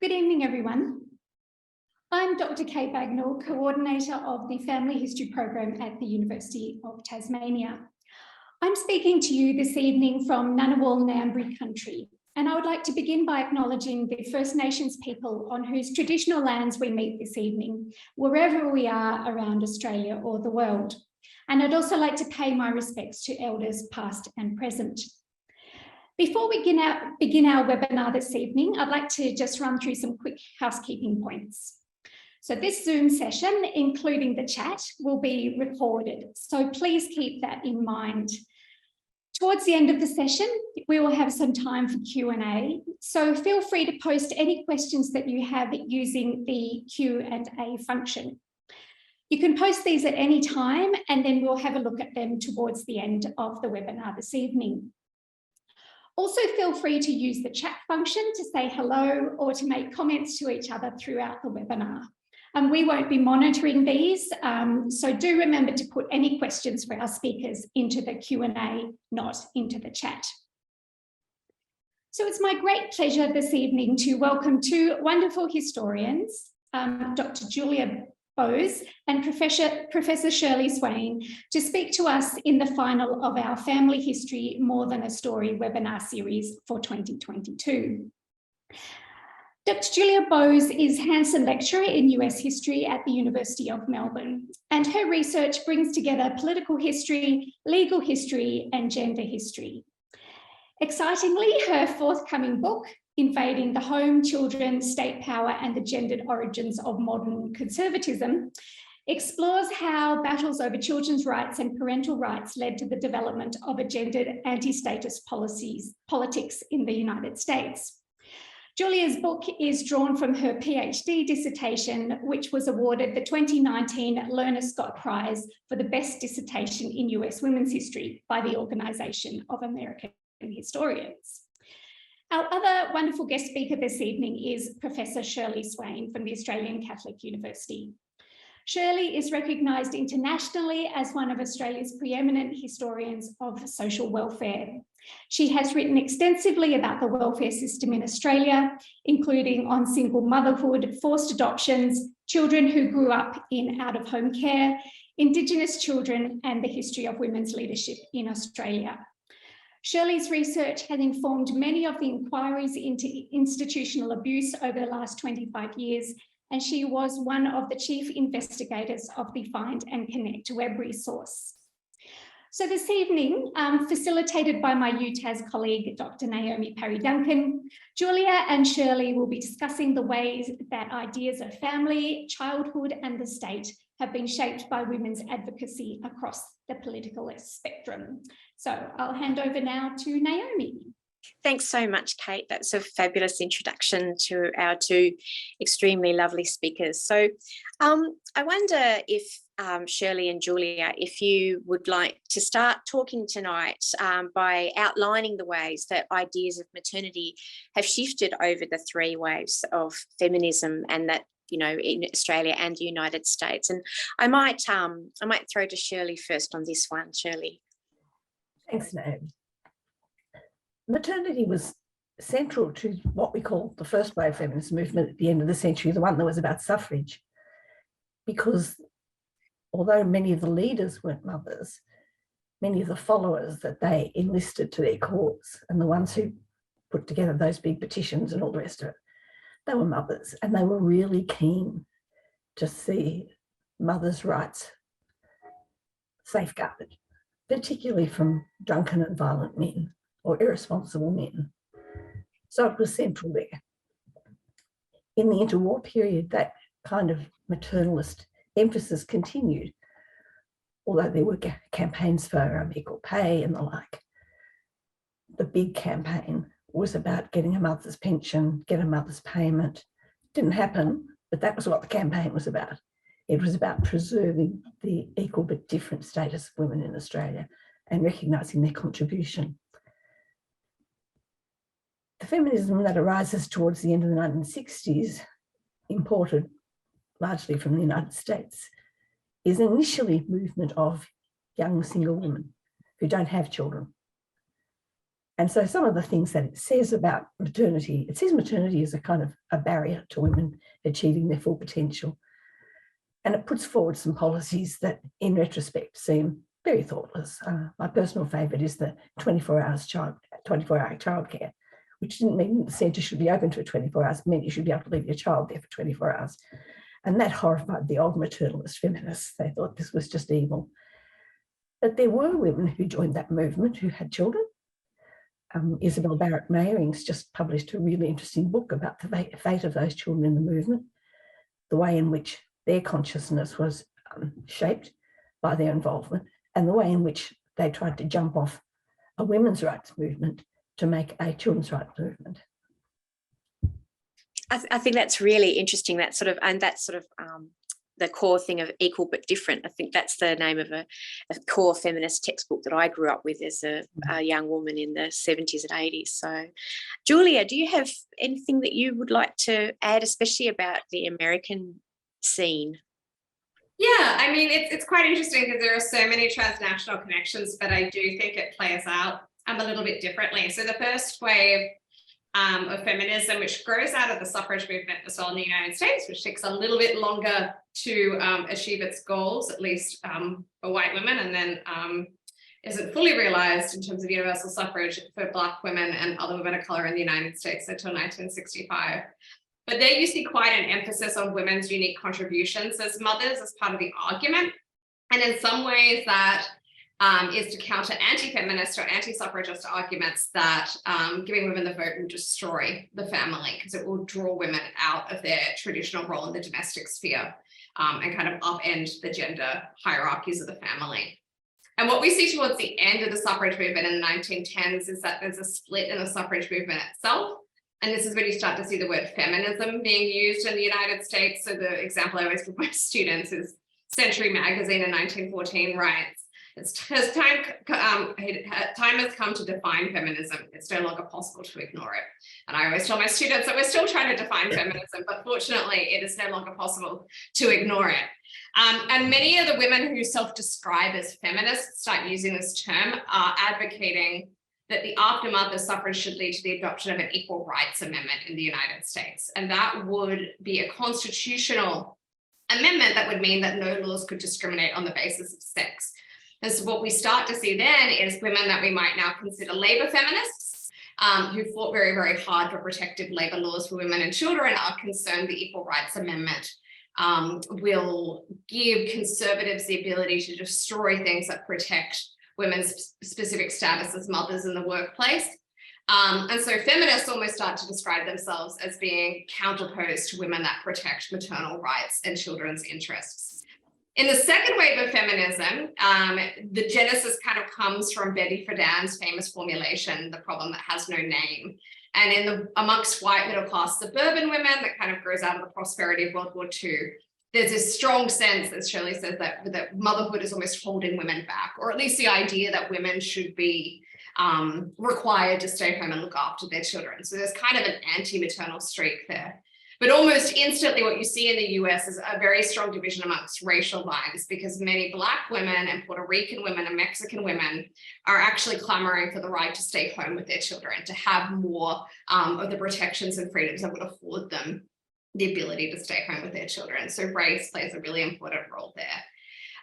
Good evening, everyone. I'm Dr. Kate Bagnall, Coordinator of the Family History Program at the University of Tasmania. I'm speaking to you this evening from Ngunnawal Ngambri country, and I would like to begin by acknowledging the First Nations people on whose traditional lands we meet this evening, wherever we are around Australia or the world. And I'd also like to pay my respects to elders past and present. Before we begin our webinar this evening, I'd like to just run through some quick housekeeping points. So this Zoom session, including the chat, will be recorded. So please keep that in mind. Towards the end of the session, we will have some time for Q&A. So feel free to post any questions that you have using the Q&A function. You can post these at any time, and then we'll have a look at them towards the end of the webinar this evening. Also, feel free to use the chat function to say hello or to make comments to each other throughout the webinar. We won't be monitoring these, so do remember to put any questions for our speakers into the Q&A, not into the chat. So it's my great pleasure this evening to welcome two wonderful historians, Dr. Julia Bowes and Professor Shurlee Swain, to speak to us in the final of our Family History More Than a Story webinar series for 2022. Dr. Julia Bowes is Hanson Lecturer in US History at the University of Melbourne, and her research brings together political history, legal history, and gender history. Excitingly, her forthcoming book, Invading the Home, Children, State Power and the Gendered Origins of Modern Conservatism, explores how battles over children's rights and parental rights led to the development of a gendered anti-status politics in the United States. Julia's book is drawn from her PhD dissertation, which was awarded the 2019 Lerner Scott Prize for the Best Dissertation in US Women's History by the Organisation of American Historians. Our other wonderful guest speaker this evening is Professor Shurlee Swain from the Australian Catholic University. Shurlee is recognised internationally as one of Australia's preeminent historians of social welfare. She has written extensively about the welfare system in Australia, including on single motherhood, forced adoptions, children who grew up in out-of-home care, Indigenous children, and the history of women's leadership in Australia. Shurlee's research has informed many of the inquiries into institutional abuse over the last 25 years, and she was one of the chief investigators of the Find and Connect web resource. So this evening, facilitated by my UTAS colleague, Dr. Naomi Parry-Duncan, Julia and Shurlee will be discussing the ways that ideas of family, childhood, and the state have been shaped by women's advocacy across the political spectrum. So I'll hand over now to Naomi. Thanks so much, Kate. That's a fabulous introduction to our two extremely lovely speakers. So I wonder if Shurlee and Julia, if you would like to start talking tonight by outlining the ways that ideas of maternity have shifted over the three waves of feminism, and that, you know, in Australia and the United States. And I might throw to Shurlee first on this one. Shurlee. Thanks, Naomi. Maternity was central to what we call the first wave feminist movement at the end of the century, the one that was about suffrage, because although many of the leaders weren't mothers, many of the followers that they enlisted to their cause and the ones who put together those big petitions and all the rest of it, they were mothers, and they were really keen to see mothers' rights safeguarded, particularly from drunken and violent men or irresponsible men. So it was central there. In the interwar period, that kind of maternalist emphasis continued, although there were campaigns for equal pay and the like. The big campaign was about getting a mother's pension, get a mother's payment. Didn't happen, but that was what the campaign was about. It was about preserving the equal but different status of women in Australia and recognising their contribution. The feminism that arises towards the end of the 1960s, imported largely from the United States, is initially a movement of young single women who don't have children. And so some of the things that it says about maternity, it says maternity is a kind of a barrier to women achieving their full potential. And it puts forward some policies that in retrospect seem very thoughtless. My personal favourite is the 24-hour childcare, which didn't mean the centre should be open for 24 hours, it meant you should be able to leave your child there for 24 hours. And that horrified the old maternalist feminists. They thought this was just evil. But there were women who joined that movement who had children. Isabel Barrett Mayring's just published a really interesting book about the fate of those children in the movement, the way in which their consciousness was shaped by their involvement, and the way in which they tried to jump off a women's rights movement to make a children's rights movement. I think that's really interesting. That's sort of the core thing of equal but different. I think that's the name of a core feminist textbook that I grew up with as a young woman in the 70s and 80s. So, Julia, do you have anything that you would like to add, especially about the American scene? Yeah, I mean, it's quite interesting because there are so many transnational connections, but I do think it plays out a little bit differently. So the first wave of feminism, which grows out of the suffrage movement as well in the United States, which takes a little bit longer to achieve its goals, at least for white women, and then isn't fully realized in terms of universal suffrage for Black women and other women of color in the United States until 1965. But there you see quite an emphasis on women's unique contributions as mothers as part of the argument. And in some ways that is to counter anti-feminist or anti-suffragist arguments that giving women the vote will destroy the family because it will draw women out of their traditional role in the domestic sphere and kind of upend the gender hierarchies of the family. And what we see towards the end of the suffrage movement in the 1910s is that there's a split in the suffrage movement itself. And this is when you start to see the word feminism being used in the United States. So the example I always give my students is Century Magazine in 1914 writes, time has come to define feminism. It's no longer possible to ignore it. And I always tell my students that we're still trying to define feminism, but fortunately it is no longer possible to ignore it. And many of the women who self-describe as feminists start using this term are advocating that the aftermath of suffrage should lead to the adoption of an equal rights amendment in the United States. And that would be a constitutional amendment that would mean that no laws could discriminate on the basis of sex. And so what we start to see then is women that we might now consider labor feminists who fought very, very hard for protective labor laws for women and children are concerned the Equal Rights Amendment will give conservatives the ability to destroy things that protect women's specific status as mothers in the workplace. And so feminists almost start to describe themselves as being counterposed to women that protect maternal rights and children's interests. In the second wave of feminism, the genesis kind of comes from Betty Friedan's famous formulation, the problem that has no name. And amongst white middle class suburban women that kind of grows out of the prosperity of World War II, there's this strong sense, as Shurlee says, that motherhood is almost holding women back, or at least the idea that women should be required to stay home and look after their children. So there's kind of an anti-maternal streak there. But almost instantly what you see in the US is a very strong division amongst racial lines, because many Black women and Puerto Rican women and Mexican women are actually clamoring for the right to stay home with their children, to have more of the protections and freedoms that would afford them the ability to stay home with their children. So race plays a really important role there.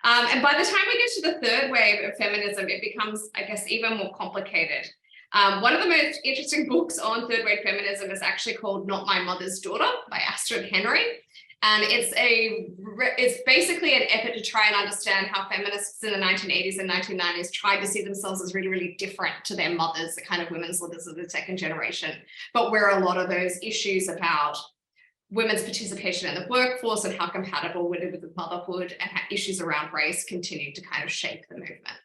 And by the time we get to the third wave of feminism, it becomes, I guess, even more complicated. One of the most interesting books on third wave feminism is actually called Not My Mother's Daughter by Astrid Henry. And it's basically an effort to try and understand how feminists in the 1980s and 1990s tried to see themselves as really, really different to their mothers, the kind of women's leaders of the second generation, but where a lot of those issues about women's participation in the workforce and how compatible with motherhood and how issues around race continued to kind of shape the movement.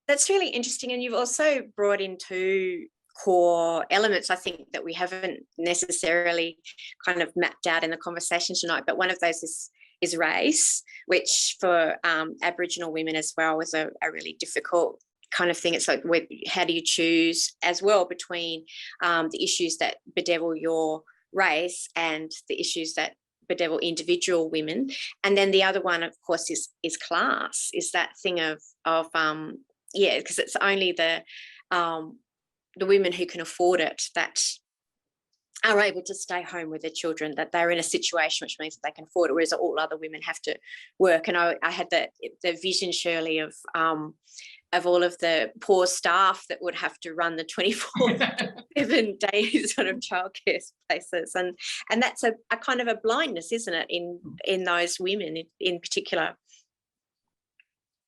That's really interesting. And you've also brought in two core elements, I think, that we haven't necessarily kind of mapped out in the conversation tonight. But one of those is race, which for Aboriginal women as well was a really difficult kind of thing. It's like, how do you choose as well between the issues that bedevil your race and the issues that bedevil individual women? And then the other one, of course, is class, is that thing of yeah, because it's only the women who can afford it that are able to stay home with their children, that they're in a situation which means that they can afford it, whereas all other women have to work. And I had the vision, Shirley, of all of the poor staff that would have to run the 24/7 days sort of childcare places, and that's a kind of a blindness, isn't it, in those women in particular,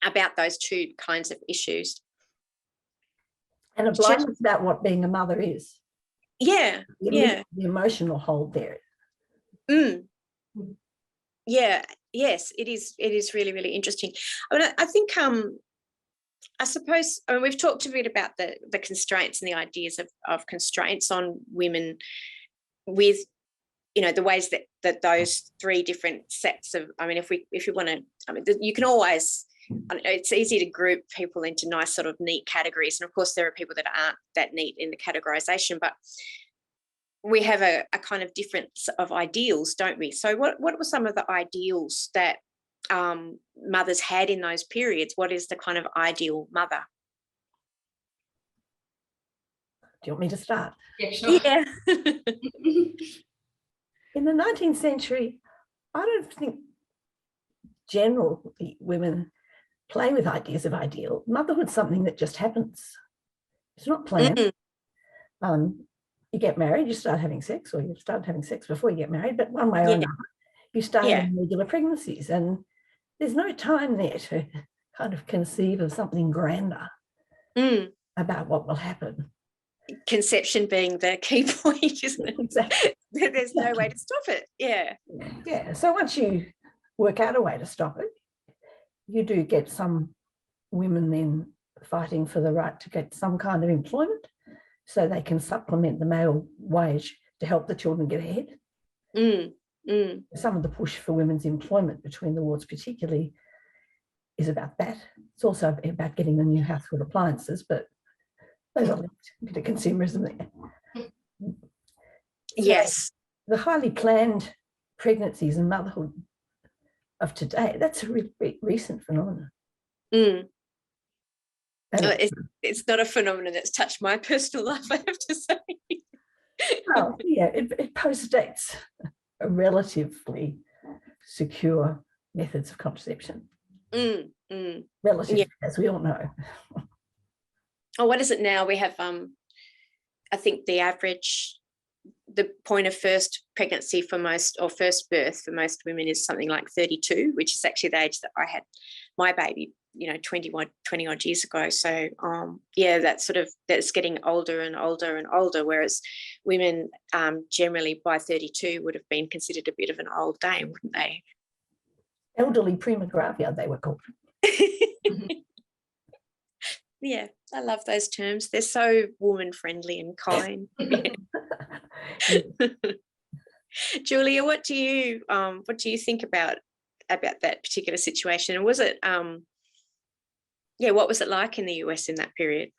about those two kinds of issues. And a blindness about what being a mother is. Yeah, The emotional hold there. Yeah, yes, it is really, really interesting. I mean, I think I suppose, I mean, we've talked a bit about the constraints and the ideas of constraints on women with, you know, the ways that those three different sets of, I mean, if you want to, I mean, you can always, it's easy to group people into nice sort of neat categories. And of course, there are people that aren't that neat in the categorization, but we have a kind of difference of ideals, don't we? So what were some of the ideals that mothers had in those periods? What is the kind of ideal mother? Do you want me to start? Yeah, sure. Yeah. In the 19th century, I don't think generally women play with ideas of ideal. Motherhood's something that just happens. It's not planned. You get married, you start having sex, or you start having sex before you get married, but one way or another, you start having regular pregnancies, and there's no time there to kind of conceive of something grander about what will happen. Conception being the key point, isn't it? Exactly. There's no way to stop it. Yeah. Yeah. So once you work out a way to stop it, you do get some women then fighting for the right to get some kind of employment so they can supplement the male wage to help the children get ahead. Some of the push for women's employment between the wars particularly is about that. It's also about getting the new household appliances, but there's a bit of consumerism there. Yes. So the highly planned pregnancies and motherhood of today, that's a really recent phenomenon. It's not a phenomenon that's touched my personal life, I have to say. Well, yeah, it postdates a relatively secure methods of contraception. Relatively, as we all know. Oh, what is it now? We have, I think the point of first pregnancy for most, or first birth for most women, is something like 32, which is actually the age that I had my baby, 20 odd years ago. So that's getting older and older and older, whereas women generally by 32 would have been considered a bit of an old dame, wouldn't they? Elderly prima gravia, they were called. Yeah, I love those terms. They're so woman friendly and kind. Julia, what do you think about that particular situation? And was it what was it like in the US in that period?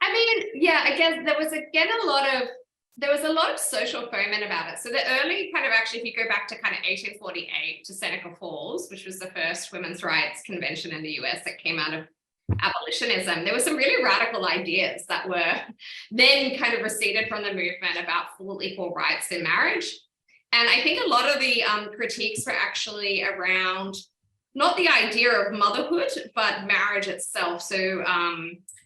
I mean, again, there was a lot of social foment about it. So the early kind of, actually, if you go back to kind of 1848 to Seneca Falls, which was the first women's rights convention in the US that came out of abolitionism, there were some really radical ideas that were then kind of receded from the movement about full equal rights in marriage. And I think a lot of the critiques were actually around not the idea of motherhood, but marriage itself. So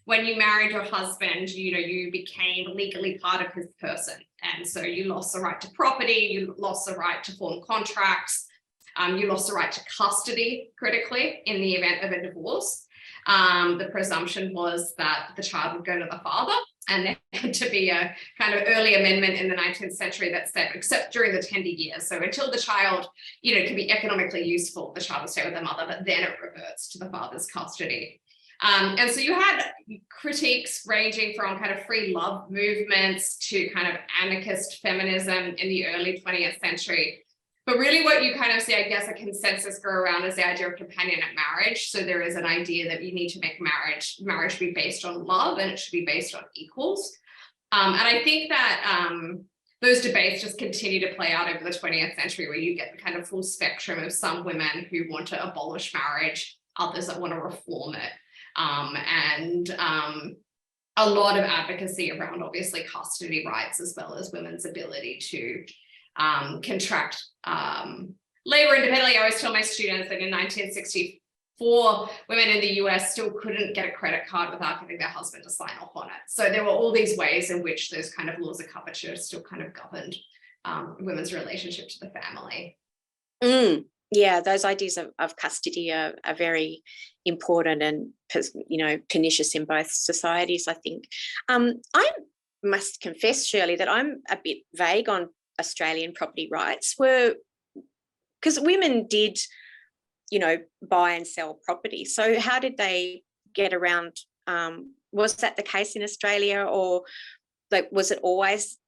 when you married your husband, you became legally part of his person. And so you lost the right to property, you lost the right to form contracts, you lost the right to custody, critically, in the event of a divorce. The presumption was that the child would go to the father, and there had to be a kind of early amendment in the 19th century that said, except during the tender years. So until the child, can be economically useful, the child will stay with the mother, but then it reverts to the father's custody. And so you had critiques ranging from kind of free love movements to kind of anarchist feminism in the early 20th century. But really what you kind of see, I guess, a consensus go around is the idea of companionate marriage. So there is an idea that you need to make marriage be based on love, and it should be based on equals. And I think that those debates just continue to play out over the 20th century, where you get the kind of full spectrum of some women who want to abolish marriage, others that want to reform it. and a lot of advocacy around obviously custody rights, as well as women's ability to contract labor independently. I always tell my students that in 1964, women in the US still couldn't get a credit card without getting their husband to sign off on it. So there were all these ways in which those kind of laws of coverture still kind of governed women's relationship to the family. Yeah, those ideas of custody are very important and, you know, pernicious in both societies, I think. I must confess, Shurlee, that I'm a bit vague on Australian property rights, because women did, you know, buy and sell property. So how did they get around? Was that the case in Australia, or like was it always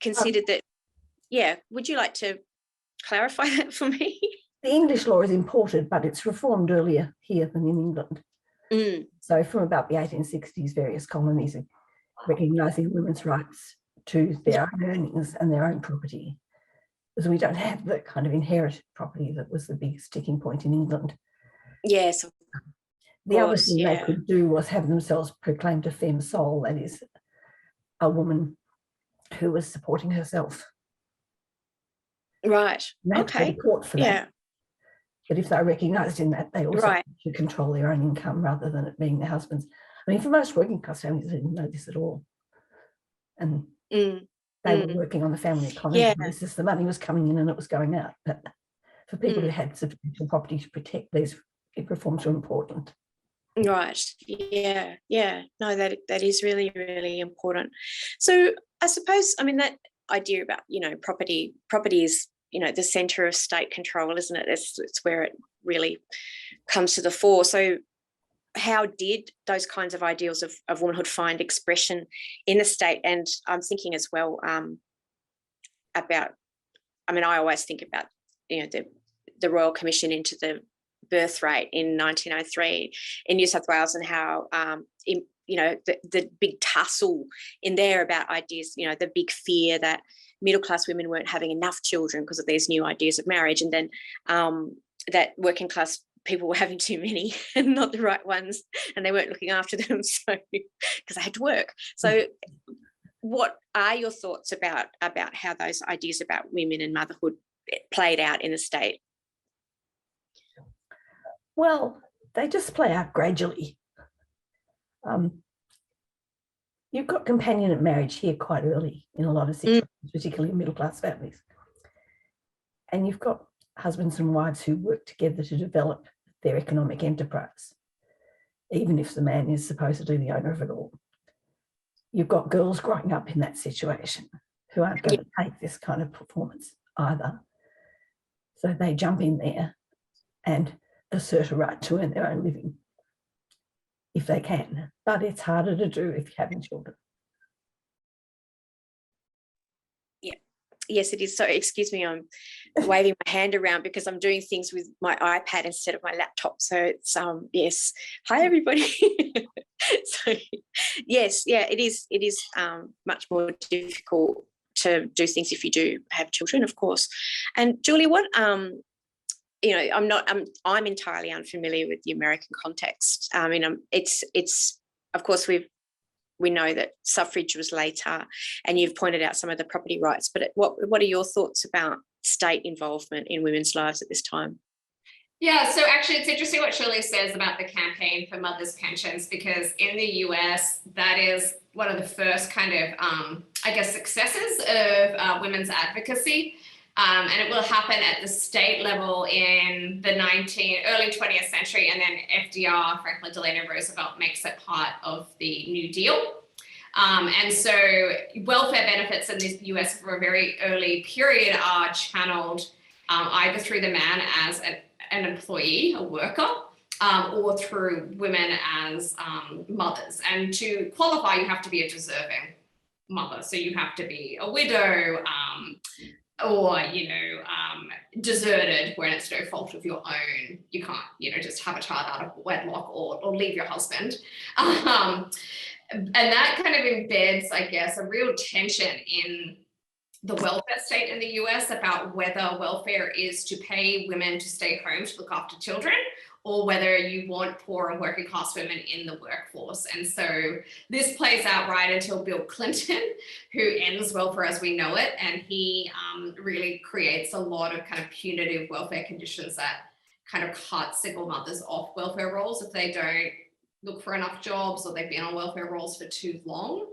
considered that? Yeah, would you like to clarify that for me? The English law is imported, but it's reformed earlier here than in England. So from about the 1860s, various colonies are recognising women's rights to their own earnings and their own property, because we don't have the kind of inherited property that was the big sticking point in England. Yes. The other thing they could do was have themselves proclaimed a femme sole, that is, a woman who was supporting herself. Right. And they had to go to court for that. Yeah. But if they're recognised in that, they also should control their own income rather than it being their husband's. I mean, for most working class families, they didn't know this at all. And they were working on the family economy basis. The money was coming in and it was going out. But for people who had substantial property to protect, these reforms were important. Right. Yeah. Yeah. No, that is really, really important. So I suppose, I mean, that idea about, you know, property is, you know, the centre of state control, isn't it? It's where it really comes to the fore. So how did those kinds of ideals of womanhood find expression in the state? And I'm thinking as well about, I mean, I always think about, you know, the Royal Commission into the birth rate in 1903 in New South Wales, and how, you know, the big tussle in there about ideas, you know, the big fear that middle-class women weren't having enough children because of these new ideas of marriage, and then that working class people were having too many and not the right ones, and they weren't looking after them, so because they had to work. So what are your thoughts about how those ideas about women and motherhood played out in the state? Well, they just play out gradually. You've got companionate marriage here quite early in a lot of situations, particularly in middle-class families. And you've got husbands and wives who work together to develop their economic enterprise, even if the man is supposedly the owner of it all. You've got girls growing up in that situation who aren't going to take this kind of performance either. So they jump in there and assert a right to earn their own living if they can, but it's harder to do if you're having children. Yeah, yes, it is. So excuse me, I'm waving my hand around because I'm doing things with my iPad instead of my laptop. So it's yes. Hi everybody. So yes, yeah, it is much more difficult to do things if you do have children, of course. And Julie, what you know, I'm entirely unfamiliar with the American context. I mean, it's of course we know that suffrage was later, and you've pointed out some of the property rights. But what are your thoughts about state involvement in women's lives at this time? Yeah, so actually it's interesting what Shurlee says about the campaign for mothers' pensions, because in the US, that is one of the first kind of, I guess, successes of women's advocacy. And it will happen at the state level in the early 20th century, and then FDR, Franklin Delano Roosevelt, makes it part of the New Deal. And so welfare benefits in the US for a very early period are channeled either through the man as an employee, a worker, or through women as mothers. And to qualify, you have to be a deserving mother. So you have to be a widow, or, you know, deserted when it's no fault of your own. You can't, you know, just have a child out of wedlock or leave your husband. And that kind of embeds, I guess, a real tension in the welfare state in the US about whether welfare is to pay women to stay home to look after children, or whether you want poor and working class women in the workforce. And so this plays out right until Bill Clinton, who ends welfare as we know it. And he really creates a lot of kind of punitive welfare conditions that kind of cut single mothers off welfare rolls if they don't look for enough jobs or they've been on welfare rolls for too long.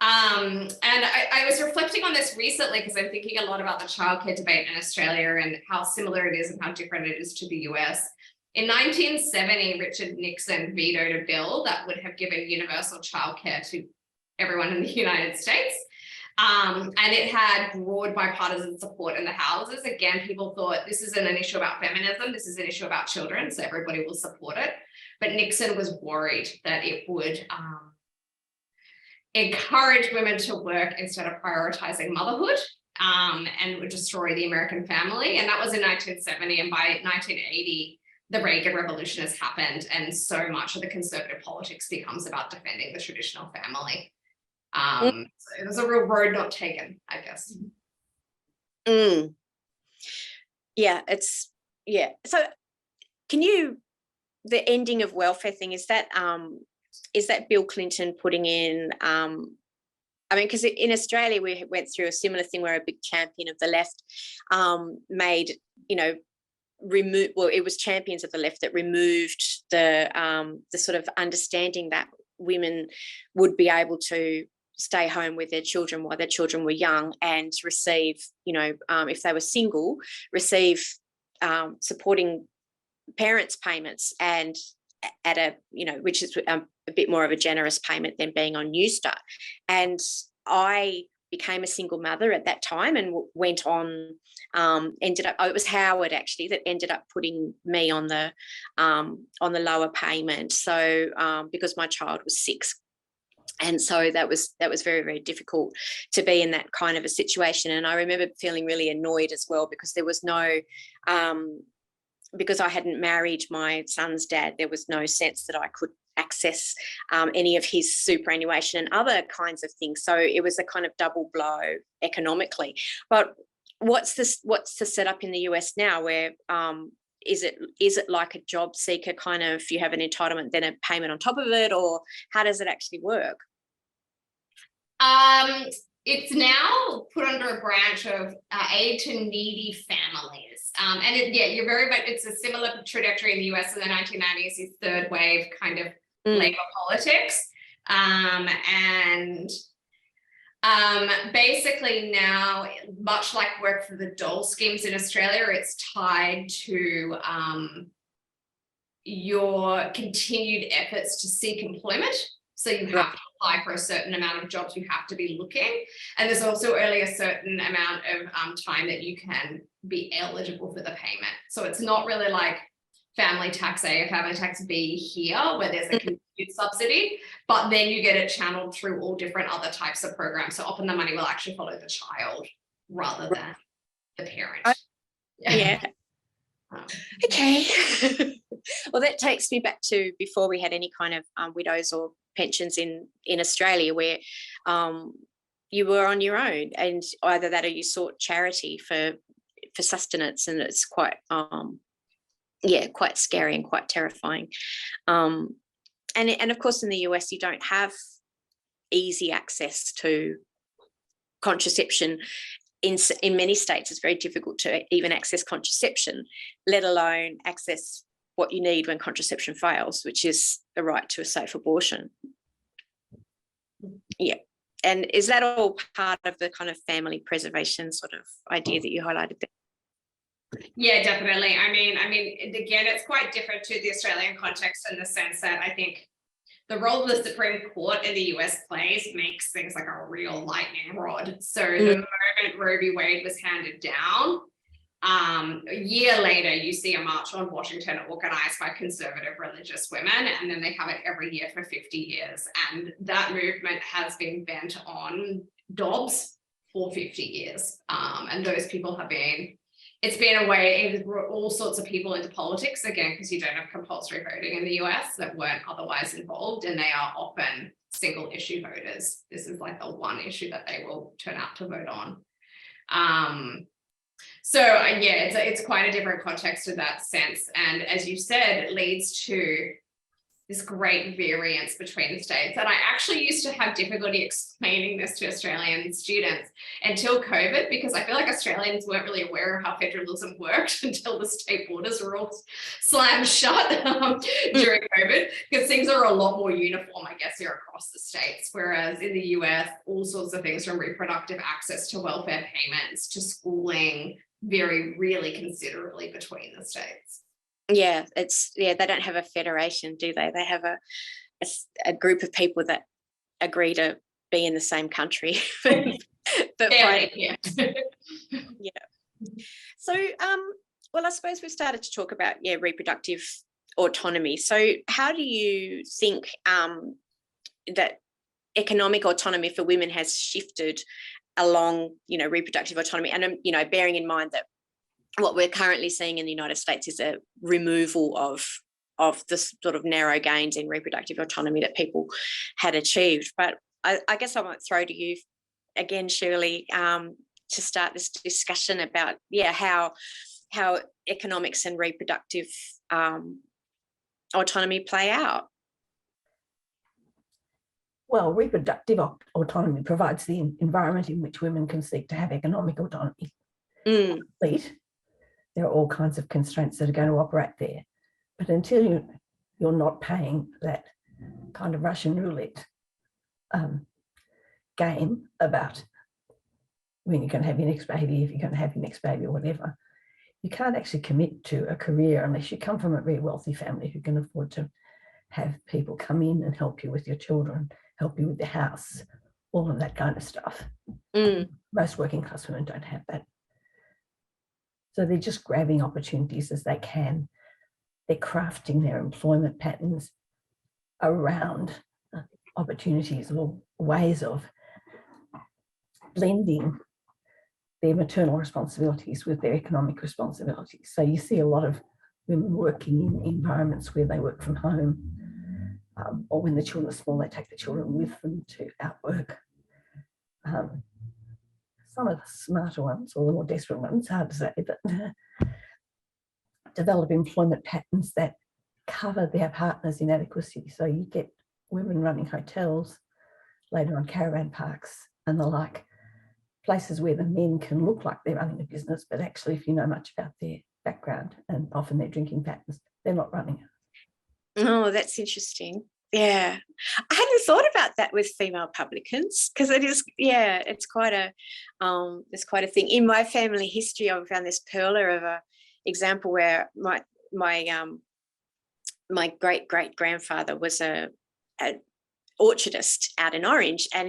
And I was reflecting on this recently because I'm thinking a lot about the childcare debate in Australia and how similar it is and how different it is to the US. In 1970, Richard Nixon vetoed a bill that would have given universal childcare to everyone in the United States. And it had broad bipartisan support in the houses. Again, people thought this isn't an issue about feminism, this is an issue about children, so everybody will support it. But Nixon was worried that it would encourage women to work instead of prioritizing motherhood, and would destroy the American family. And that was in 1970, and by 1980, the Reagan Revolution has happened, and so much of the conservative politics becomes about defending the traditional family. So it was a real road not taken, I guess. Yeah, so can you, the ending of welfare thing, is that Bill Clinton putting in, I mean, because in Australia we went through a similar thing where a big champion of the left made, it was champions of the left that removed the sort of understanding that women would be able to stay home with their children while their children were young and receive, if they were single, receive supporting parents' payments, and at a, which is a bit more of a generous payment than being on New Start. And I became a single mother at that time and went on, ended up, it was Howard actually that ended up putting me on the lower payment. So because my child was 6. And so that was very, very difficult to be in that kind of a situation. And I remember feeling really annoyed as well because there was no, because I hadn't married my son's dad, there was no sense that I could access any of his superannuation and other kinds of things. So it was a kind of double blow economically. But what's the setup in the US now, where is it like a job seeker kind of, you have an entitlement then a payment on top of it, or how does it actually work? It's now put under a branch of aid to needy families. And you're very right. It's a similar trajectory in the US in the 1990s, this third wave kind of labor politics. Basically now, much like work for the dole schemes in Australia, it's tied to your continued efforts to seek employment. So you have to apply for a certain amount of jobs, you have to be looking. And there's also only a certain amount of time that you can be eligible for the payment. So it's not really like family tax A or family tax B here, where there's a continued subsidy, but then you get it channeled through all different other types of programs. So often the money will actually follow the child rather than the parent. Yeah. Okay. Well, that takes me back to before we had any kind of widows or pensions in Australia, where you were on your own, and either that or you sought charity for sustenance, and it's quite quite scary and quite terrifying. And of course in the US you don't have easy access to contraception. In many states it's very difficult to even access contraception, let alone access what you need when contraception fails, which is the right to a safe abortion. Yeah. And is that all part of the kind of family preservation sort of idea that you highlighted there? Yeah, definitely. I mean, again, it's quite different to the Australian context in the sense that I think the role of the Supreme Court in the US plays makes things like a real lightning rod. So the moment Roe v. Wade was handed down, a year later, you see a march on Washington organized by conservative religious women, and then they have it every year for 50 years. And that movement has been bent on Dobbs for 50 years. And those people have been, it's been a way, it brought all sorts of people into politics, again, because you don't have compulsory voting in the US that weren't otherwise involved, and they are often single issue voters. This is like the one issue that they will turn out to vote on. So yeah, it's quite a different context in that sense. And as you said, it leads to this great variance between the states. And I actually used to have difficulty explaining this to Australian students until COVID, because I feel like Australians weren't really aware of how federalism worked until the state borders were all slammed shut during COVID, because things are a lot more uniform, I guess, here across the states. Whereas in the US, all sorts of things from reproductive access to welfare payments to schooling vary really considerably between the states. Yeah, they don't have a federation, do they? They have a group of people that agree to be in the same country. But yeah. So well, I suppose we've started to talk about reproductive autonomy. So how do you think that economic autonomy for women has shifted along, reproductive autonomy? And bearing in mind that what we're currently seeing in the United States is a removal of the sort of narrow gains in reproductive autonomy that people had achieved. But I guess I might throw to you again, Shurlee, to start this discussion about how economics and reproductive autonomy play out. Well, reproductive autonomy provides the environment in which women can seek to have economic autonomy. There are all kinds of constraints that are going to operate there. But until you're not paying that kind of Russian roulette game about when you're going to have your next baby, if you're going to have your next baby or whatever, you can't actually commit to a career unless you come from a very wealthy family who can afford to have people come in and help you with your children, help you with the house, all of that kind of stuff. Most working class women don't have that. So they're just grabbing opportunities as they can. They're crafting their employment patterns around opportunities or ways of blending their maternal responsibilities with their economic responsibilities. So you see a lot of women working in environments where they work from home, or when the children are small, they take the children with them to outwork. Some of the smarter ones, or the more desperate ones, hard to say, but develop employment patterns that cover their partners' inadequacy. So you get women running hotels, later on caravan parks and the like, places where the men can look like they're running a business, but actually, if you know much about their background and often their drinking patterns, they're not running it. Oh, that's interesting. Yeah, I hadn't thought about that with female publicans, because it is, it's quite a thing. In my family history, I found this perler of a example where my great grandfather was a orchardist out in Orange, and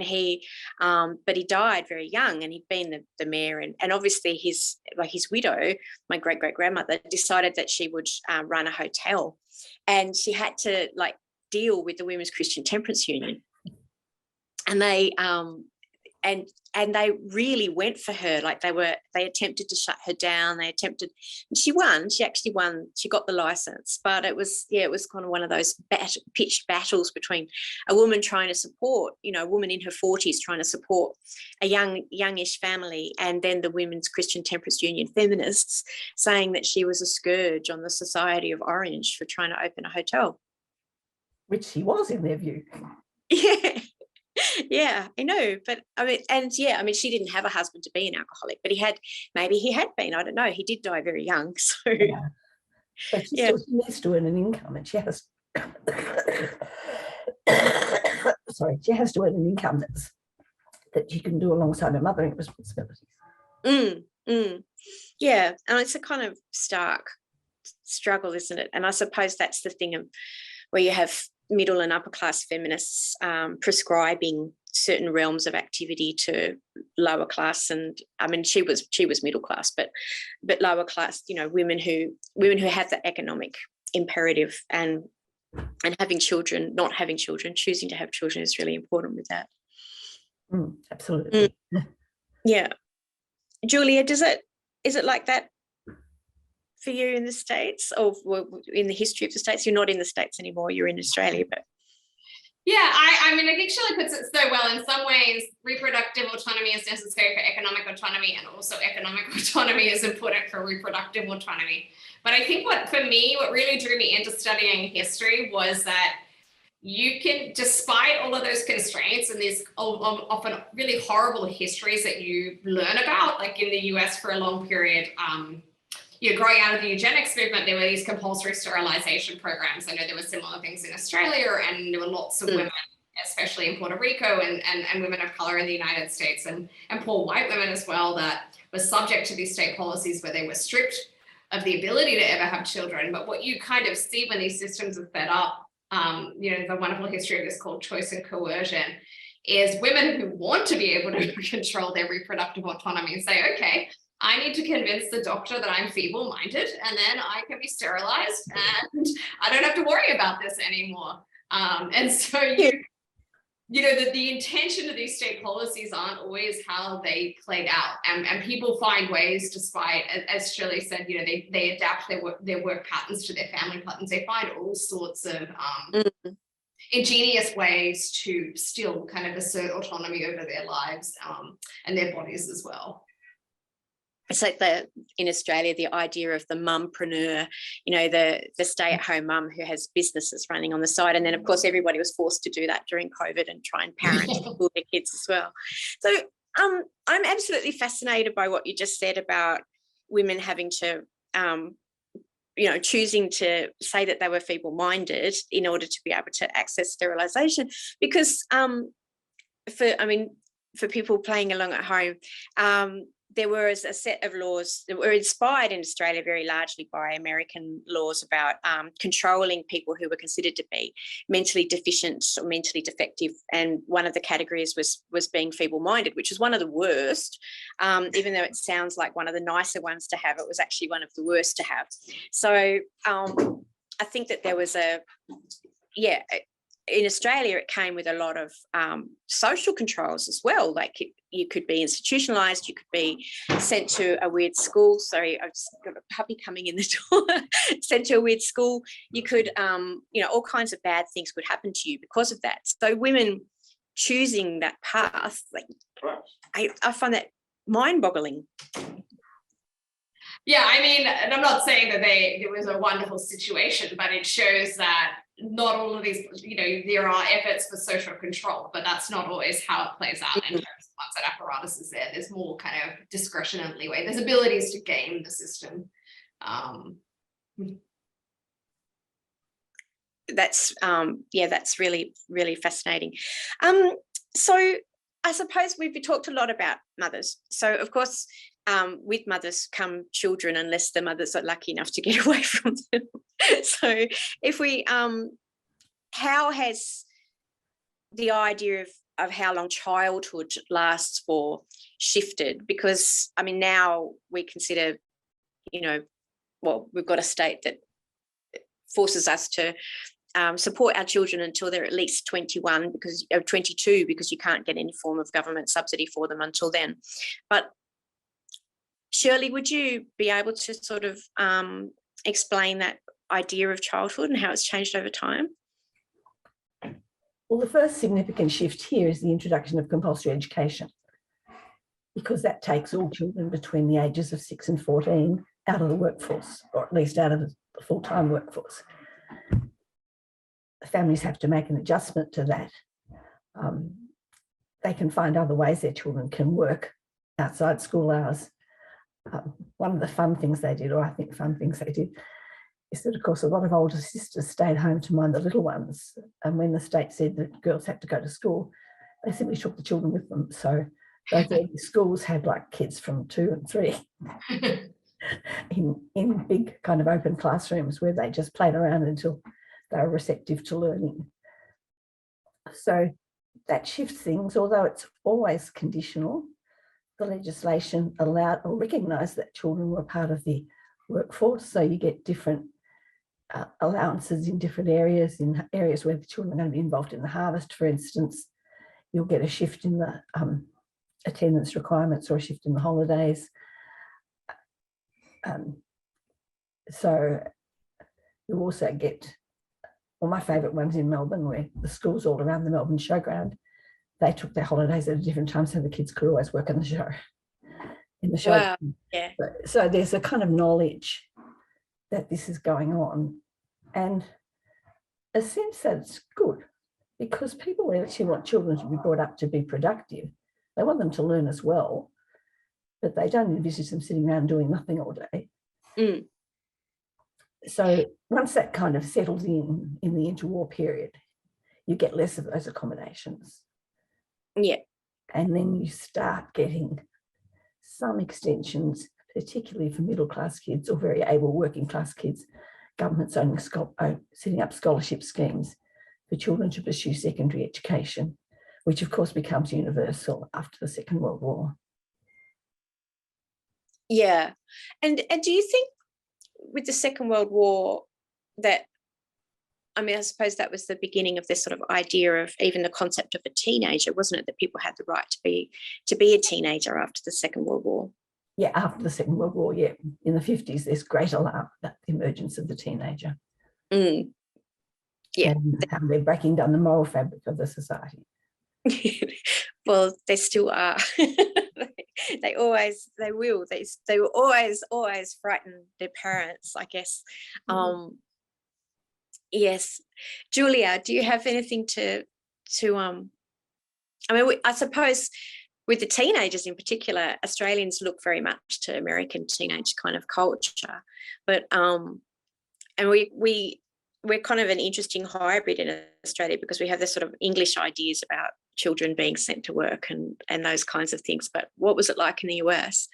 but he died very young, and he'd been the mayor, and obviously his widow, my great grandmother, decided that she would run a hotel, and she had to deal with the Women's Christian Temperance Union, and they and they really went for her. They attempted to shut her down. And she won. She actually won. She got the license, but it was kind of one of those pitched battles between a woman trying to support, a woman in her 40s trying to support a youngish family, and then the Women's Christian Temperance Union feminists saying that she was a scourge on the society of Orange for trying to open a hotel. Which she was in their view. Yeah, I know, but she didn't have a husband to be an alcoholic, but maybe he had been, I don't know. He did die very young, so yeah. But she still needs to earn an income, and she has she has to earn an income that she can do alongside her mothering responsibilities. Yeah, and it's a kind of stark struggle, isn't it? And I suppose that's the thing of where you have middle and upper class feminists prescribing certain realms of activity to lower class, and I mean she was middle class, but lower class, women who have that economic imperative, and having children, not having children, choosing to have children is really important with that. Absolutely. Yeah. Julia, is it like that for you in the States, or in the history of the States? You're not in the States anymore, you're in Australia, but Yeah, I mean, I think Shirley puts it so well. In some ways, reproductive autonomy is necessary for economic autonomy, and also economic autonomy is important for reproductive autonomy. But I think what really drew me into studying history was that you can, despite all of those constraints and these often really horrible histories that you learn about, like in the US for a long period, growing out of the eugenics movement, there were these compulsory sterilization programs. I know there were similar things in Australia, and there were lots of women, especially in Puerto Rico, and women of color in the United States, and poor white women as well, that were subject to these state policies where they were stripped of the ability to ever have children. But what you kind of see when these systems are set up, the wonderful history of this called choice and coercion, is women who want to be able to control their reproductive autonomy and say, okay, I need to convince the doctor that I'm feeble-minded, and then I can be sterilized and I don't have to worry about this anymore. And so the intention of these state policies aren't always how they played out, and people find ways, despite, as Shirley said, they adapt their work patterns to their family patterns. They find all sorts of ingenious ways to still kind of assert autonomy over their lives and their bodies as well. It's like in Australia, the idea of the mumpreneur, the stay-at-home mum who has businesses running on the side. And then, of course, everybody was forced to do that during COVID and try and parent all their kids as well. So I'm absolutely fascinated by what you just said about women having to, choosing to say that they were feeble-minded in order to be able to access sterilisation. Because for people playing along at home, there was a set of laws that were inspired in Australia very largely by American laws about controlling people who were considered to be mentally deficient or mentally defective. And one of the categories was being feeble-minded, which is one of the worst. Even though it sounds like one of the nicer ones to have, it was actually one of the worst to have. So I think that there was in Australia, it came with a lot of social controls as well. Like you could be institutionalised, you could be sent to a weird school. Sorry, I've just got a puppy coming in the door. Sent to a weird school. You could, all kinds of bad things could happen to you because of that. So women choosing that path, I find that mind-boggling. Yeah, I mean, and I'm not saying that it was a wonderful situation, but it shows that not all of these, there are efforts for social control, but that's not always how it plays out in terms of once that apparatus is there. There's more kind of discretion and leeway. There's abilities to game the system. That's really, really fascinating. So I suppose we've talked a lot about mothers. So of course, with mothers come children, unless the mothers are lucky enough to get away from them. So if we, how has the idea of how long childhood lasts for shifted? Because, now we consider, we've got a state that forces us to support our children until they're at least 21 or 22, because you can't get any form of government subsidy for them until then. But Shirley, would you be able to sort of explain that idea of childhood and how it's changed over time? Well, the first significant shift here is the introduction of compulsory education, because that takes all children between the ages of 6 and 14 out of the workforce, or at least out of the full-time workforce. The families have to make an adjustment to that. They can find other ways their children can work outside school hours. One of the fun things they did, is that, of course, a lot of older sisters stayed home to mind the little ones. And when the state said that girls had to go to school, they simply took the children with them. So those early schools had kids from 2 and 3 in big kind of open classrooms where they just played around until they were receptive to learning. So that shifts things, although it's always conditional. The legislation allowed or recognised that children were part of the workforce, so you get different allowances in different areas. In areas where the children are going to be involved in the harvest, for instance, you'll get a shift in the attendance requirements or a shift in the holidays. So you also get Well, my favourite one's in Melbourne, where the schools all around the Melbourne showground, they took their holidays at a different time so the kids could always work in the show. Wow. Yeah. So there's a kind of knowledge that this is going on, and a sense that it's good, because people actually want children to be brought up to be productive. They want them to learn as well, but they don't envisage them sitting around doing nothing all day. Mm. So once that kind of settles in the interwar period, you get less of those accommodations. Yeah. And then you start getting some extensions, particularly for middle class kids or very able working class kids, governments setting up scholarship schemes for children to pursue secondary education, which of course becomes universal after the Second World War. Yeah. And do you think with the Second World War that, I mean, I suppose that was the beginning of this sort of idea of even the concept of a teenager, wasn't it? That people had the right to be a teenager after the Second World War. Yeah, after the Second World War, yeah. In the 50s, there's great alarm about the emergence of the teenager. Mm. Yeah. And how they're breaking down the moral fabric of the society. Well, they still are. They will. They will always frighten their parents, I guess. Yes. Julia, do you have anything to I mean, I suppose with the teenagers in particular, Australians look very much to American teenage kind of culture, but and we're kind of an interesting hybrid in Australia because we have this sort of English ideas about children being sent to work and those kinds of things. But what was it like in the US?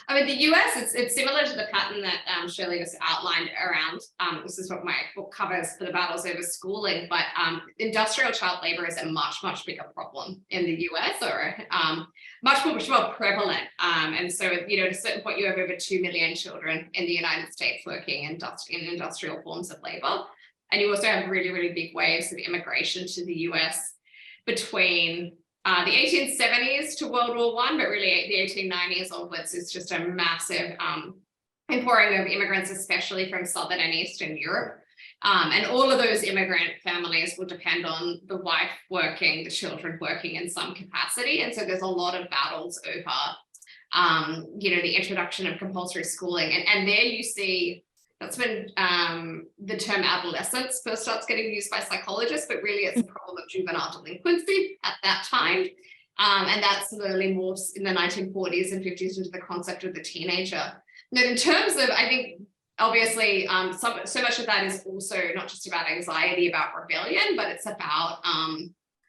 I mean, the US, it's similar to the pattern that Shurlee just outlined around, this is what my book covers, for the battles over schooling, but industrial child labour is a much, much bigger problem in the US, or much more prevalent. And so, at a certain point, you have over 2 million children in the United States working in industrial forms of labour. And you also have really, really big waves of immigration to the US between the 1870s to World War I, but really the 1890s onwards is just a massive impouring of immigrants, especially from Southern and Eastern Europe. And all of those immigrant families will depend on the wife working, the children working in some capacity. And so there's a lot of battles over, the introduction of compulsory schooling. And there you see, that's when the term adolescence first starts getting used by psychologists, but really it's a problem of juvenile delinquency at that time. And that slowly morphs in the 1940s and 50s into the concept of the teenager. Now, in terms of, I think, obviously, so much of that is also not just about anxiety, about rebellion, but it's about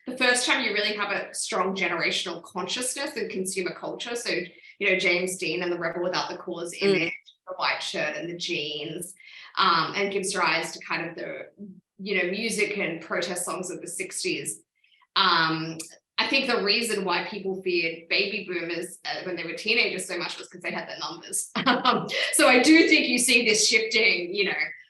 the first time you really have a strong generational consciousness in consumer culture. So, James Dean and the Rebel Without the Cause image, the white shirt and the jeans, and gives rise to kind of the, music and protest songs of the 60s. I think the reason why people feared baby boomers when they were teenagers so much was because they had their numbers. So I do think you see this shifting,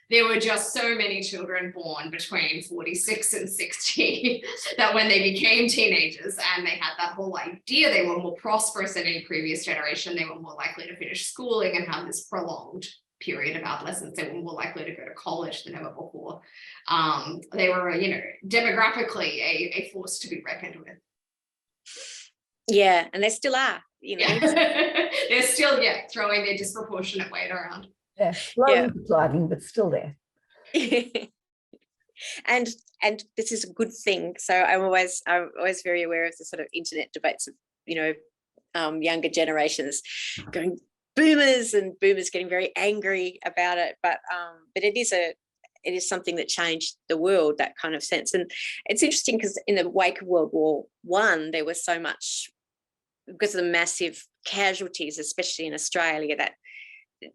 there were just so many children born between 46 and 60 that when they became teenagers and they had that whole idea, they were more prosperous than any previous generation, they were more likely to finish schooling and have this prolonged period of adolescence, they were more likely to go to college than ever before. They were, demographically a force to be reckoned with. Yeah, and they still are, They're still, throwing their disproportionate weight around. Yeah, slowly declining, but still there. And this is a good thing. So I'm always very aware of the sort of internet debates of, younger generations going boomers and boomers getting very angry about it. But it is something that changed the world, that kind of sense. And it's interesting because in the wake of World War I, there was so much, because of the massive casualties, especially in Australia, that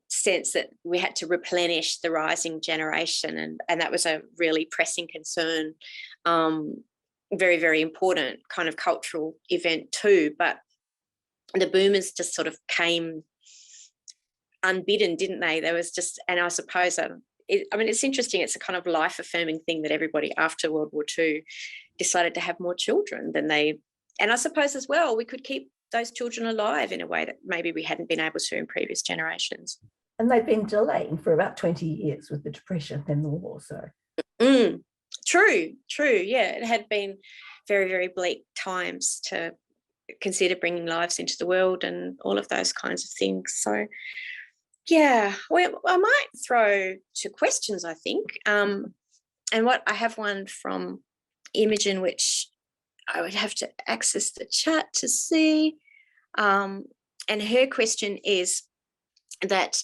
sense that we had to replenish the rising generation, and that was a really pressing concern, very, very important kind of cultural event too. But the boomers just sort of came unbidden, didn't they? There was just, and I suppose it's interesting, it's a kind of life-affirming thing that everybody after World War II decided to have more children than they, and I suppose as well we could keep those children alive in a way that maybe we hadn't been able to in previous generations. And they've been delaying for about 20 years with the Depression and the war. So True. Yeah, it had been very, very bleak times to consider bringing lives into the world and all of those kinds of things. So, yeah, well, I might throw to questions, I think. And what I have one from Imogen, which I would have to access the chat to see. And her question is that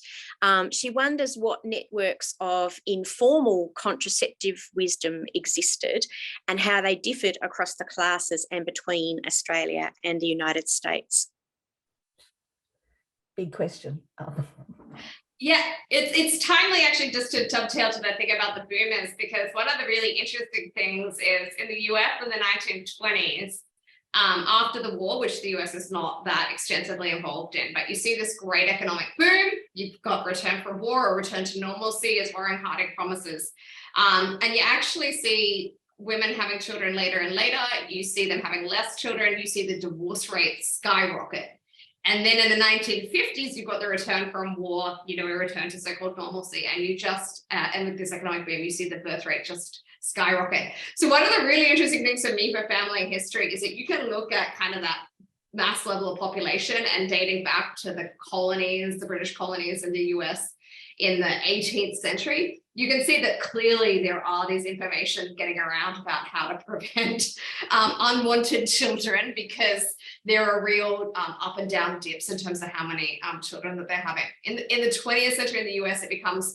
she wonders what networks of informal contraceptive wisdom existed and how they differed across the classes and between Australia and the United States. Big question. Yeah, it's timely actually just to dovetail to that thing about the boomers, because one of the really interesting things is in the US in the 1920s, after the war, which the US is not that extensively involved in, but you see this great economic boom. You've got return from war or return to normalcy, as Warren Harding promises. And you actually see women having children later and later. You see them having less children. You see the divorce rate skyrocket. And then in the 1950s, you've got the return from war, a return to so-called normalcy. And you just, and with this economic boom, you see the birth rate just skyrocket. So one of the really interesting things for me for family history is that you can look at kind of that mass level of population and dating back to the colonies, the British colonies in the US in the 18th century. You can see that clearly there are these information getting around about how to prevent unwanted children, because there are real up and down dips in terms of how many children that they're having. In the 20th century in the US, it becomes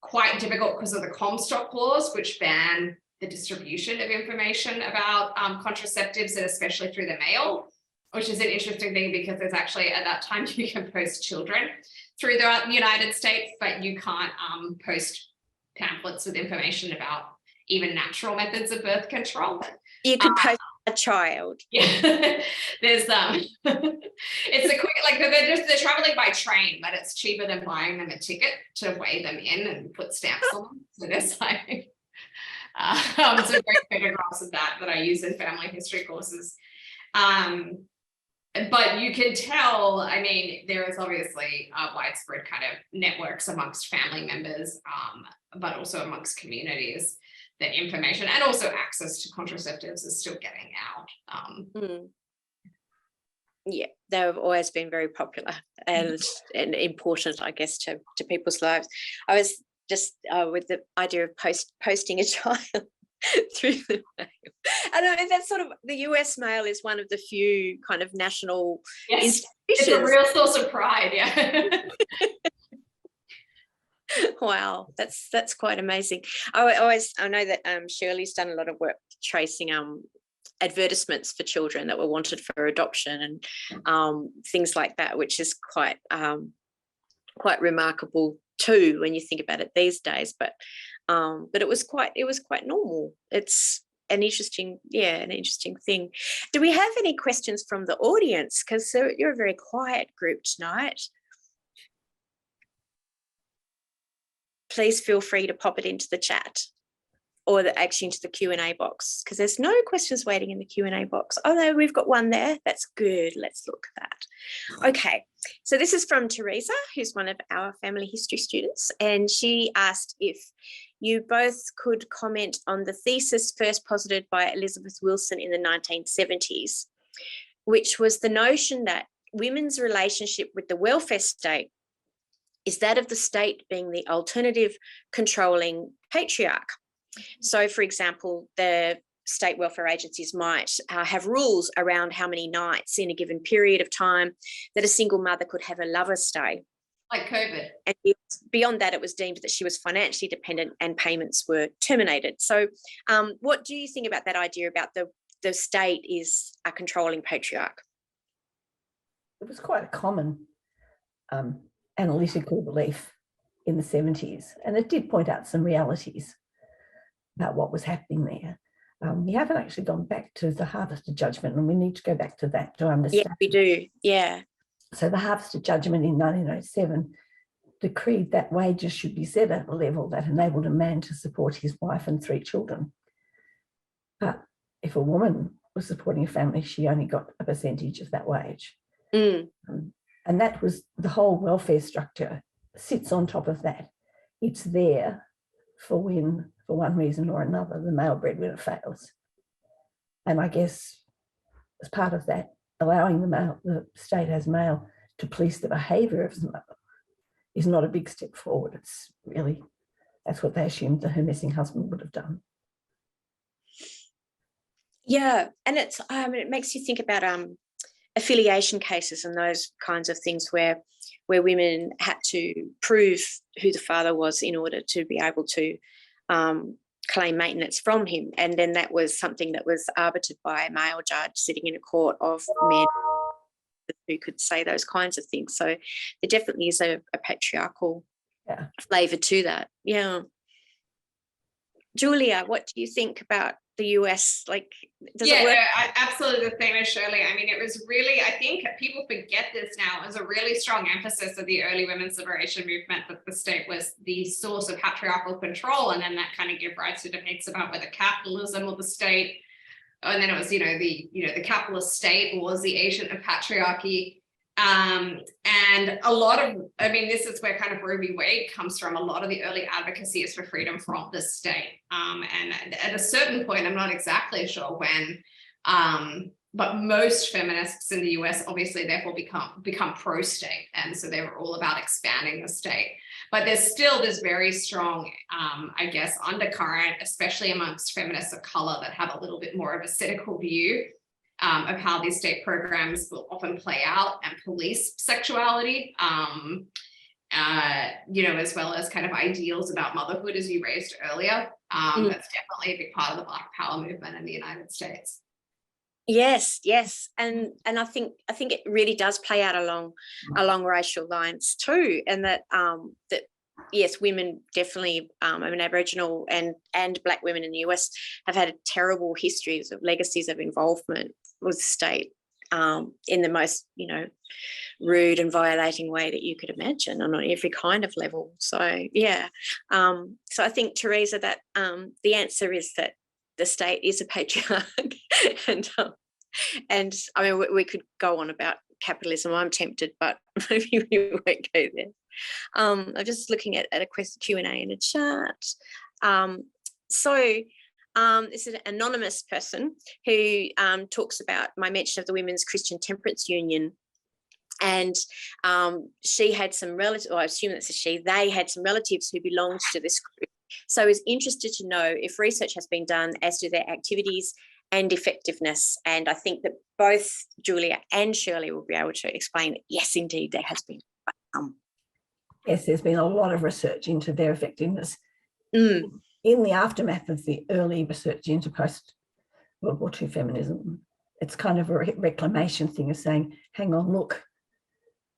quite difficult because of the Comstock laws, which ban the distribution of information about contraceptives, and especially through the mail, which is an interesting thing because there's actually, at that time, you can post children through the United States, but you can't post pamphlets with information about even natural methods of birth control. You could post a child. Yeah, there's it's a quick, like they're traveling by train, but it's cheaper than buying them a ticket to weigh them in and put stamps on them. So there's like some great photographs of that I use in family history courses. But you can tell, I mean, there is obviously widespread kind of networks amongst family members, but also amongst communities, that information and also access to contraceptives is still getting out. Yeah, they've always been very popular and important, I guess, to people's lives. I was just with the idea of posting a child through the mail. And I mean, that's sort of, the US mail is one of the few kind of national institutions. It's a real source of pride, yeah. Wow, that's quite amazing. I know that Shirley's done a lot of work tracing advertisements for children that were wanted for adoption and things like that, which is quite remarkable too when you think about it these days. But it was quite normal. It's an interesting thing. Do we have any questions from the audience? Because you're a very quiet group tonight. Please feel free to pop it into the chat or actually into the Q&A box, because there's no questions waiting in the Q&A box. Oh no, we've got one there. That's good. Let's look at that. Okay, so this is from Teresa, who's one of our family history students, and she asked if you both could comment on the thesis first posited by Elizabeth Wilson in the 1970s, which was the notion that women's relationship with the welfare state is that of the state being the alternative controlling patriarch. So, for example, the state welfare agencies might have rules around how many nights in a given period of time that a single mother could have a lover stay. Like COVID. And beyond that, it was deemed that she was financially dependent and payments were terminated. So what do you think about that idea about the state is a controlling patriarch? It was quite a common analytical belief in the 70s, and it did point out some realities about what was happening there. We haven't actually gone back to the Harvester judgment, and we need to go back to that to understand. Yeah, we do, yeah. So the Harvester judgment in 1907 decreed that wages should be set at a level that enabled a man to support his wife and 3 children. But if a woman was supporting a family, she only got a percentage of that wage. And that was the whole welfare structure sits on top of that. It's there for when for one reason or another, the male breadwinner fails. And I guess as part of that, allowing the state as male to police the behaviour of the mother is not a big step forward. It's really, that's what they assumed that her missing husband would have done. Yeah, and it makes you think about affiliation cases and those kinds of things where women had to prove who the father was in order to be able to claim maintenance from him, and then that was something that was arbitered by a male judge sitting in a court of men who could say those kinds of things. So there definitely is a patriarchal flavour to that. Yeah. Julia, what do you think about the US? Like, does it work? Yeah, absolutely the same as Shirley. I mean, it was really, I think people forget this now, as a really strong emphasis of the early women's liberation movement, that the state was the source of patriarchal control. And then that kind of gave rise to debates about whether capitalism or the state, and then it was, the capitalist state was the agent of patriarchy. And a lot of, I mean, this is where kind of Roe v. Wade comes from. A lot of the early advocacy is for freedom from the state. And at a certain point, I'm not exactly sure when, but most feminists in the US obviously therefore become pro-state. And so they were all about expanding the state. But there's still this very strong, I guess, undercurrent, especially amongst feminists of color that have a little bit more of a cynical view of how these state programs will often play out and police sexuality, as well as kind of ideals about motherhood, as you raised earlier. That's definitely a big part of the Black Power movement in the United States. Yes, and I think it really does play out along racial lines too, and that yes, women definitely, Aboriginal and Black women in the US have had terrible histories of legacies of involvement with the state in the most, rude and violating way that you could imagine, and on every kind of level. So yeah, so I think, Teresa, that the answer is that the state is a patriarch, and I mean we could go on about capitalism. I'm tempted, but maybe we won't go there. I'm just looking at a Q&A in a chat. This is an anonymous person who talks about my mention of the Women's Christian Temperance Union. And she had some relatives, or I assume that's a she, they had some relatives who belonged to this group. So I was interested to know if research has been done as to their activities and effectiveness. And I think that both Julia and Shirley will be able to explain that, yes, indeed, there has been. Yes, there's been a lot of research into their effectiveness. In the aftermath of the early research into post-World War II feminism, it's kind of a reclamation thing of saying, hang on, look,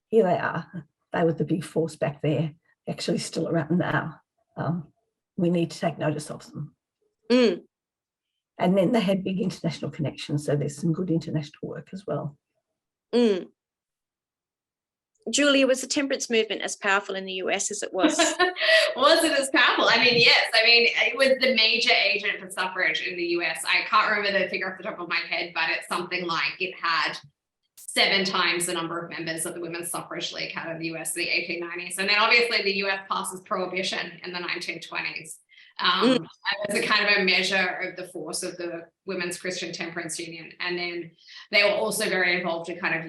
here they are. They were the big force back there, actually still around now. We need to take notice of them. And then they had big international connections, so there's some good international work as well. Julia, was the temperance movement as powerful in the US as it was? Was it as powerful? I mean, yes. I mean, it was the major agent for suffrage in the US. I can't remember the figure off the top of my head, but it's something like it had 7 times the number of members that the Women's Suffrage League had in the US in the 1890s. And then obviously the US passes prohibition in the 1920s. As a kind of a measure of the force of the Women's Christian Temperance Union. And then they were also very involved in kind of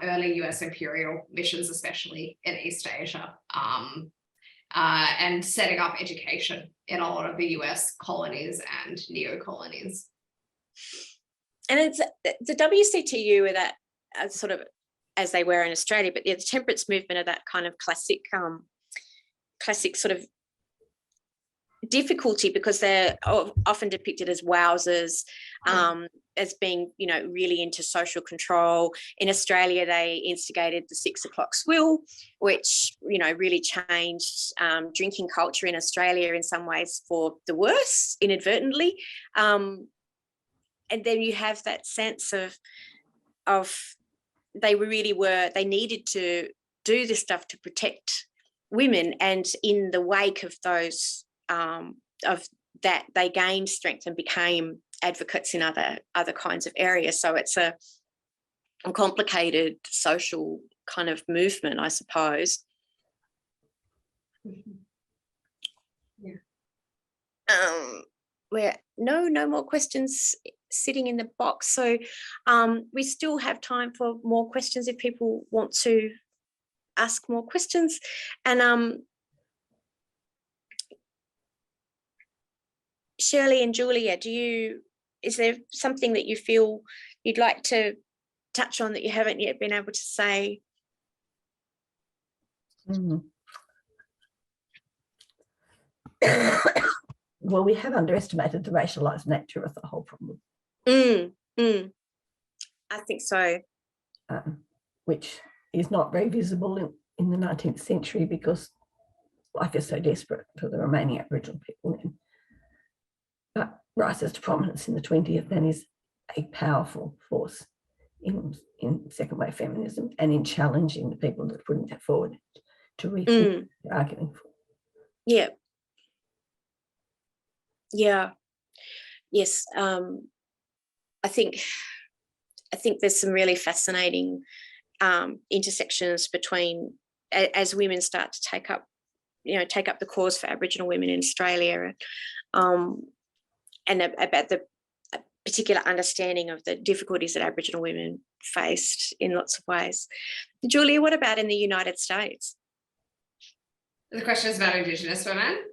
early US imperial missions, especially in East Asia, and setting up education in a lot of the US colonies and neo-colonies. And it's the WCTU were that sort of as they were in Australia, but the temperance movement are that kind of classic sort of difficulty, because they're often depicted as wowsers, as being, really into social control. In Australia, they instigated the 6 o'clock swill, which, really changed drinking culture in Australia in some ways for the worse, inadvertently. And then you have that sense of they needed to do this stuff to protect women, and in the wake of those of that, they gained strength and became advocates in other kinds of areas. So it's a complicated social kind of movement, I suppose. where no more questions sitting in the box. So we still have time for more questions if people want to ask more questions. And Shirley and Julia, is there something that you feel you'd like to touch on that you haven't yet been able to say? Well, we have underestimated the racialised nature of the whole problem. I think so. Which is not very visible in the 19th century because life is so desperate for the remaining Aboriginal people then. But rises to prominence in the 20th and is a powerful force in second wave feminism and in challenging the people that are putting that forward to rethink the arguing for. Yeah. Yes. I think there's some really fascinating intersections between as women start to take up the cause for Aboriginal women in Australia, and about the particular understanding of the difficulties that Aboriginal women faced in lots of ways. Julia, what about in the United States? The question is about Indigenous women?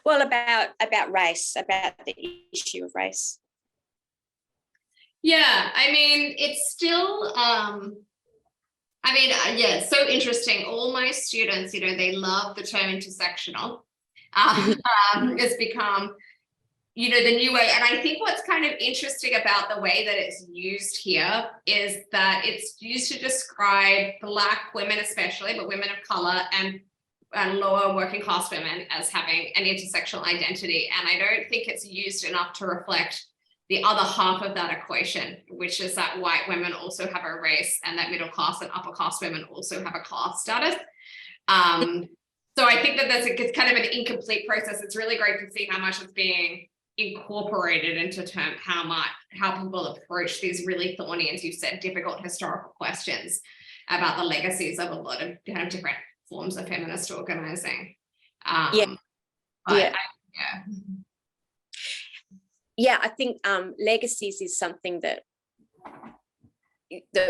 Well, about race, about the issue of race. Yeah, I mean, it's still, it's so interesting. All my students, they love the term intersectional. It's become, the new way. And I think what's kind of interesting about the way that it's used here is that it's used to describe Black women especially, but women of color and lower working class women as having an intersectional identity. And I don't think it's used enough to reflect the other half of that equation, which is that white women also have a race and that middle class and upper class women also have a class status. So I think that it's kind of an incomplete process. It's really great to see how much is being incorporated into how people approach these really thorny, as you said, difficult historical questions about the legacies of a lot of kind of different forms of feminist organizing. I think legacies is something that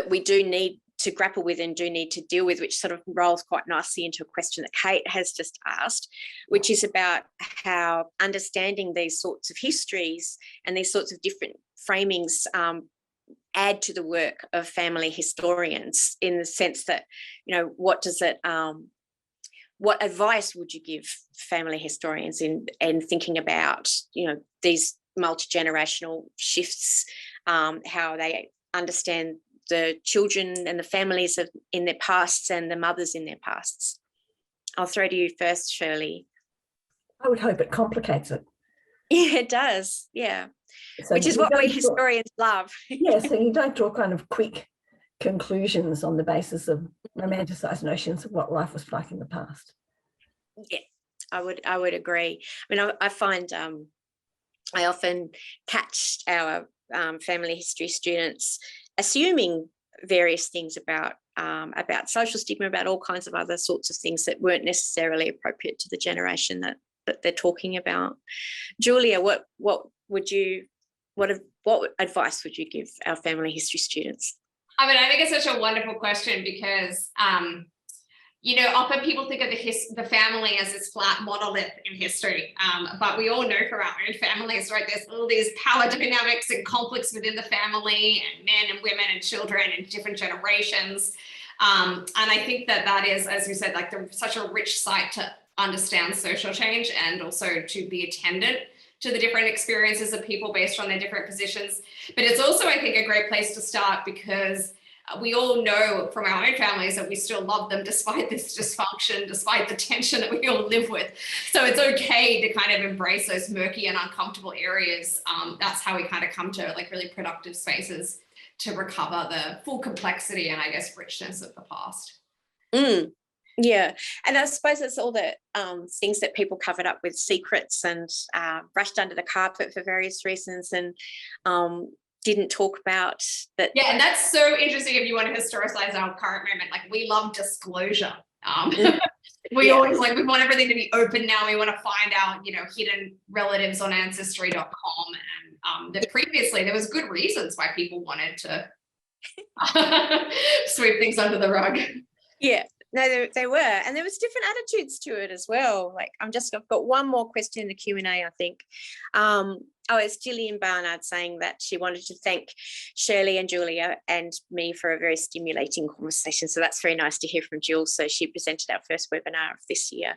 we do need to grapple with and do need to deal with, which sort of rolls quite nicely into a question that Kate has just asked, which is about how understanding these sorts of histories and these sorts of different framings add to the work of family historians, in the sense that, what advice would you give family historians in thinking about, these multi-generational shifts, how they understand the children and the families in their pasts and the mothers in their pasts? I'll throw to you first, Shirley. I would hope it complicates it. Yeah, it does. Yeah. So which is what we historians love. Yeah, so you don't draw kind of quick conclusions on the basis of romanticised notions of what life was like in the past. Yeah, I would agree. I mean, I find I often catch our family history students assuming various things about social stigma, about all kinds of other sorts of things that weren't necessarily appropriate to the generation that they're talking about. Julia, what advice would you give our family history students? I mean, I think it's such a wonderful question because often people think of the family as this flat monolith in history, but we all know from our own families, right? There's all these power dynamics and conflicts within the family, and men and women and children and different generations. And I think that is, as you said, like such a rich site to understand social change and also to be attendant to the different experiences of people based on their different positions. But it's also, I think, a great place to start because we all know from our own families that we still love them despite this dysfunction, despite the tension that we all live with. So it's okay to kind of embrace those murky and uncomfortable areas. That's how we kind of come to like really productive spaces to recover the full complexity and I guess richness of the past. Yeah, and I suppose it's all the things that people covered up with secrets and brushed under the carpet for various reasons and didn't talk about that. Yeah, and that's so interesting if you want to historicize our current moment. Like we love disclosure, We always we want everything to be open now. We want to find out, hidden relatives on ancestry.com. And previously there was good reasons why people wanted to sweep things under the rug. Yeah, no, they were, and there was different attitudes to it as well. I've got one more question in the Q&A, I think. It's Gillian Barnard saying that she wanted to thank Shirley and Julia and me for a very stimulating conversation. So that's very nice to hear from Jill. So she presented our first webinar of this year.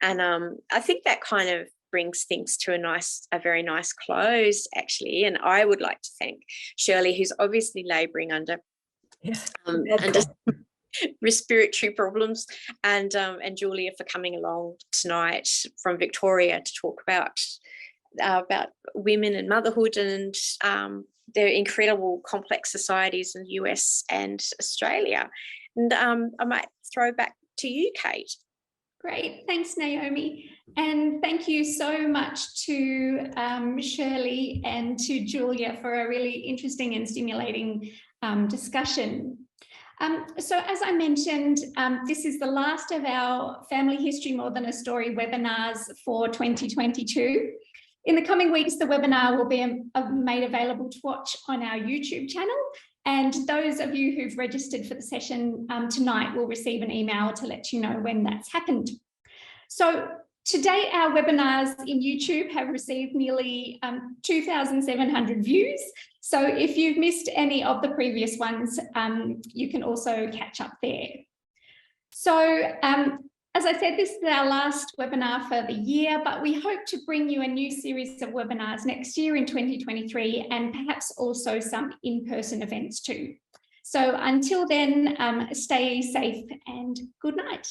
And I think that kind of brings things to a very nice close, actually. And I would like to thank Shirley, who's obviously labouring under respiratory problems, and Julia for coming along tonight from Victoria to talk about women and motherhood and their incredible complex societies in the US and Australia. And I might throw back to you, Kate. Great, thanks Naomi. And thank you so much to Shirley and to Julia for a really interesting and stimulating discussion. So as I mentioned, this is the last of our Family History More Than a Story webinars for 2022. In the coming weeks, the webinar will be made available to watch on our YouTube channel. And those of you who've registered for the session tonight will receive an email to let you know when that's happened. So to date, our webinars in YouTube have received nearly 2,700 views. So if you've missed any of the previous ones, you can also catch up there. So as I said, this is our last webinar for the year, but we hope to bring you a new series of webinars next year in 2023, and perhaps also some in-person events too. So until then, stay safe and good night.